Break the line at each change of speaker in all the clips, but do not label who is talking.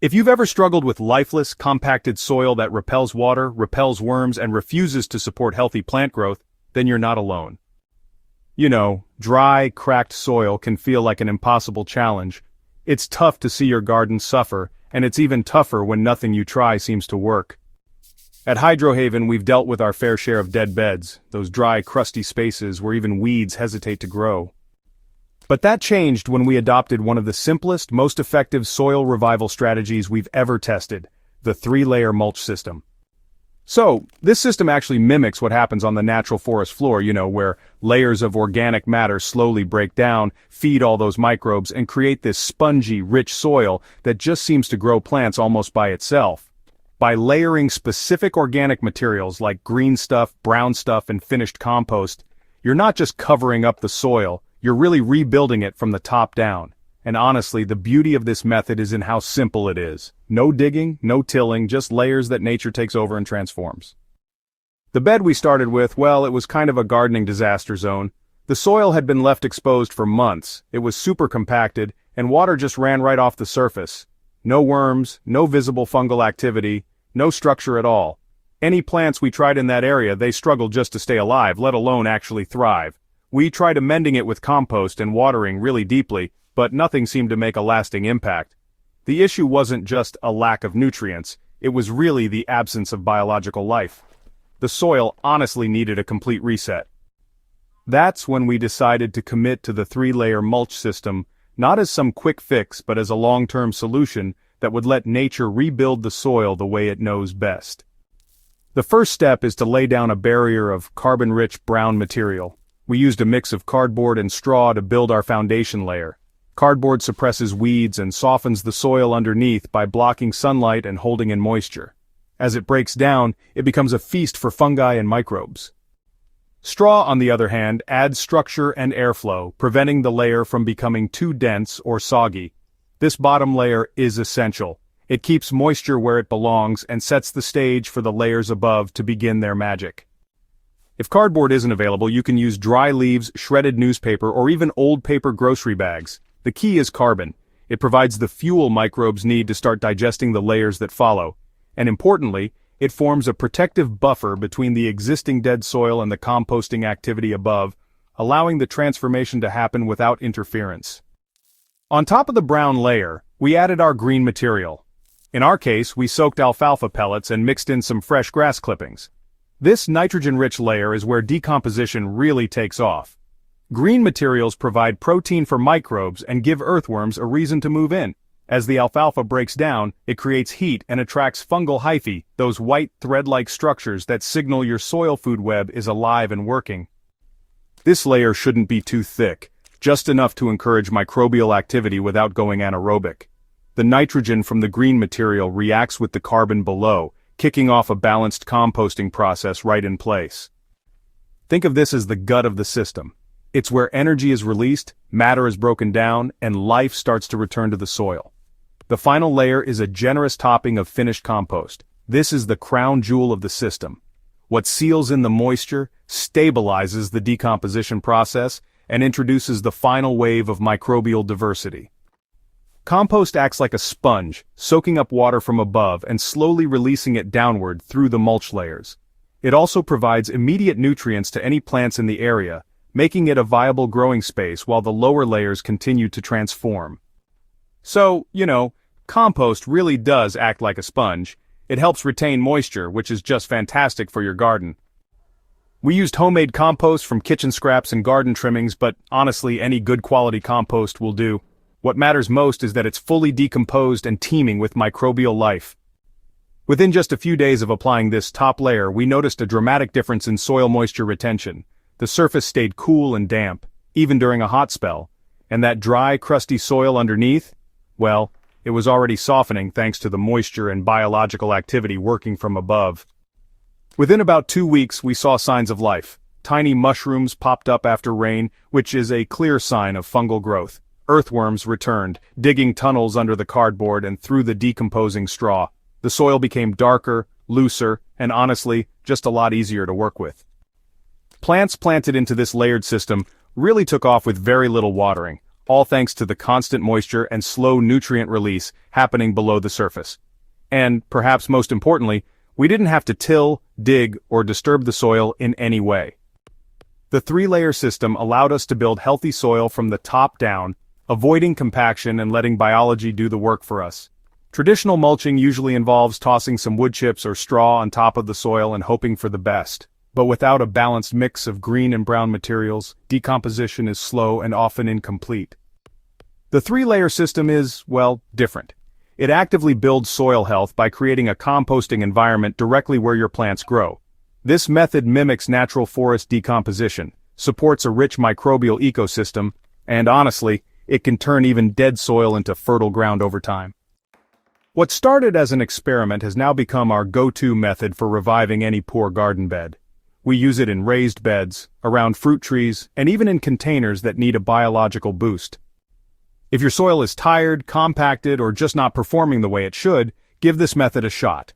If you've ever struggled with lifeless, compacted soil that repels water, repels worms, and refuses to support healthy plant growth, then you're not alone. You know, dry, cracked soil can feel like an impossible challenge. It's tough to see your garden suffer, and it's even tougher when nothing you try seems to work. At Hydrohaven, we've dealt with our fair share of dead beds, those dry, crusty spaces where even weeds hesitate to grow. But that changed when we adopted one of the simplest, most effective soil revival strategies we've ever tested, the 3-layer mulch system. So, this system actually mimics what happens on the natural forest floor, where layers of organic matter slowly break down, feed all those microbes, and create this spongy, rich soil that just seems to grow plants almost by itself. By layering specific organic materials like green stuff, brown stuff, and finished compost, you're not just covering up the soil, you're really rebuilding it from the top down. And honestly, the beauty of this method is in how simple it is. No digging, no tilling, just layers that nature takes over and transforms. The bed we started with, well, it was kind of a gardening disaster zone. The soil had been left exposed for months, it was super compacted, and water just ran right off the surface. No worms, no visible fungal activity, no structure at all. Any plants we tried in that area, they struggled just to stay alive, let alone actually thrive. We tried amending it with compost and watering really deeply, but nothing seemed to make a lasting impact. The issue wasn't just a lack of nutrients, it was really the absence of biological life. The soil honestly needed a complete reset. That's when we decided to commit to the 3-layer mulch system, not as some quick fix but as a long-term solution that would let nature rebuild the soil the way it knows best. The first step is to lay down a barrier of carbon-rich brown material. We used a mix of cardboard and straw to build our foundation layer. Cardboard suppresses weeds and softens the soil underneath by blocking sunlight and holding in moisture. As it breaks down, it becomes a feast for fungi and microbes. Straw, on the other hand, adds structure and airflow, preventing the layer from becoming too dense or soggy. This bottom layer is essential. It keeps moisture where it belongs and sets the stage for the layers above to begin their magic. If cardboard isn't available, you can use dry leaves, shredded newspaper, or even old paper grocery bags. The key is carbon. It provides the fuel microbes need to start digesting the layers that follow. And importantly, it forms a protective buffer between the existing dead soil and the composting activity above, allowing the transformation to happen without interference. On top of the brown layer, we added our green material. In our case, we soaked alfalfa pellets and mixed in some fresh grass clippings. This nitrogen-rich layer is where decomposition really takes off. Green materials provide protein for microbes and give earthworms a reason to move in. As the alfalfa breaks down, it creates heat and attracts fungal hyphae, those white thread-like structures that signal your soil food web is alive and working. This layer shouldn't be too thick, just enough to encourage microbial activity without going anaerobic. The nitrogen from the green material reacts with the carbon below, kicking off a balanced composting process right in place. Think of this as the gut of the system. It's where energy is released, matter is broken down, and life starts to return to the soil. The final layer is a generous topping of finished compost. This is the crown jewel of the system. What seals in the moisture, stabilizes the decomposition process, and introduces the final wave of microbial diversity. Compost acts like a sponge, soaking up water from above and slowly releasing it downward through the mulch layers. It also provides immediate nutrients to any plants in the area, making it a viable growing space while the lower layers continue to transform. So, compost really does act like a sponge. It helps retain moisture, which is just fantastic for your garden. We used homemade compost from kitchen scraps and garden trimmings, but honestly, any good quality compost will do. What matters most is that it's fully decomposed and teeming with microbial life. Within just a few days of applying this top layer, we noticed a dramatic difference in soil moisture retention. The surface stayed cool and damp, even during a hot spell, and that dry, crusty soil underneath, well, it was already softening thanks to the moisture and biological activity working from above. Within about 2 weeks, we saw signs of life. Tiny mushrooms popped up after rain, which is a clear sign of fungal growth. Earthworms returned, digging tunnels under the cardboard and through the decomposing straw. The soil became darker, looser, and honestly, just a lot easier to work with. Plants planted into this layered system really took off with very little watering. all thanks to the constant moisture and slow nutrient release happening below the surface. And, perhaps most importantly, we didn't have to till, dig, or disturb the soil in any way. The three-layer system allowed us to build healthy soil from the top down, avoiding compaction and letting biology do the work for us. Traditional mulching usually involves tossing some wood chips or straw on top of the soil and hoping for the best. But without a balanced mix of green and brown materials, decomposition is slow and often incomplete. The three-layer system is, well, different. It actively builds soil health by creating a composting environment directly where your plants grow. This method mimics natural forest decomposition, supports a rich microbial ecosystem, and honestly, it can turn even dead soil into fertile ground over time. What started as an experiment has now become our go-to method for reviving any poor garden bed. We use it in raised beds, around fruit trees, and even in containers that need a biological boost. If your soil is tired, compacted, or just not performing the way it should, give this method a shot.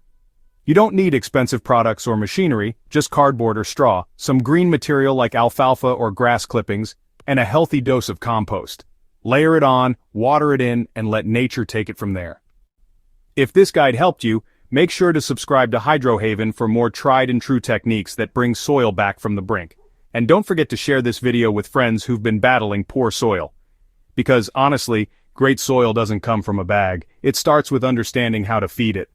You don't need expensive products or machinery, just cardboard or straw, some green material like alfalfa or grass clippings, and a healthy dose of compost. Layer it on, water it in, and let nature take it from there. If this guide helped you, make sure to subscribe to Hydrohaven for more tried and true techniques that bring soil back from the brink. And don't forget to share this video with friends who've been battling poor soil. Because honestly, great soil doesn't come from a bag. It starts with understanding how to feed it.